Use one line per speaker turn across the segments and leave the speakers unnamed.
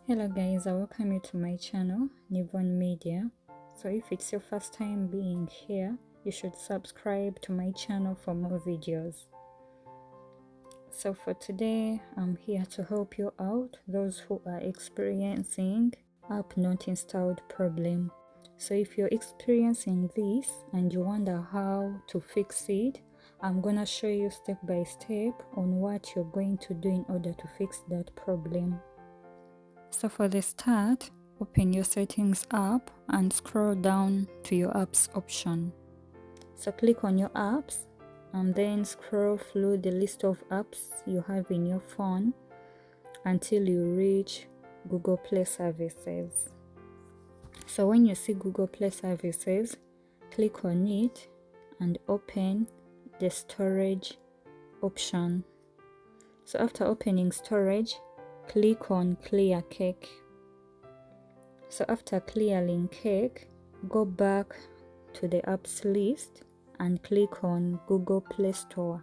Hello guys, I welcome you to my channel, Nivon Media. So if it's your first time being here, you should subscribe to my channel for more videos. So for today, I'm here to help you out, those who are experiencing app not installed problem. So if you're experiencing this and you wonder how to fix it, I'm gonna show you step by step on what you're going to do in order to fix that problem. So for the start, open your settings app and scroll down to your apps option. So click on your apps and then scroll through the list of apps you have in your phone until you reach Google Play Services. So when you see Google Play Services, click on it and open the storage option. So after opening storage, click on clear cake. So after clearing cake, go back to the apps list and click on Google Play Store.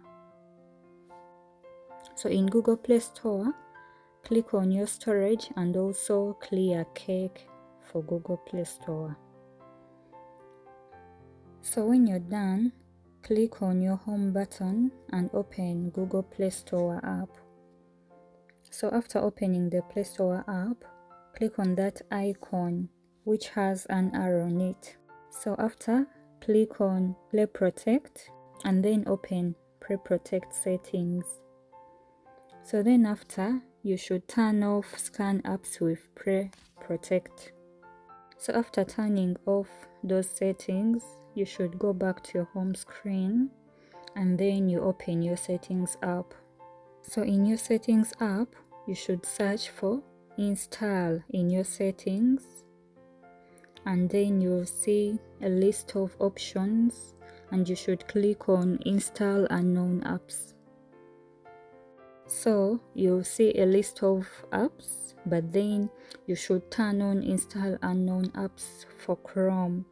So in Google Play Store, click on your storage and also clear cake for Google Play Store. So when you're done, click on your home button and open Google Play Store app. So after opening the Play Store app, click on that icon which has an arrow on it. So after, click on Play Protect and then open Play Protect settings. So then after, you should turn off scan apps with Play Protect. So after turning off those settings, you should go back to your home screen and then you open your settings app. So in your settings app, you should search for install in your settings and then you'll see a list of options and you should click on install unknown apps. So you'll see a list of apps, but then you should turn on install unknown apps for Chrome.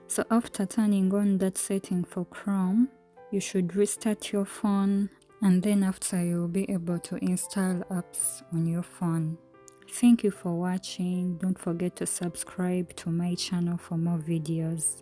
So after turning on that setting for Chrome, you should restart your phone and then after you'll be able to install apps on your phone. Thank you for watching. Don't forget to subscribe to my channel for more videos.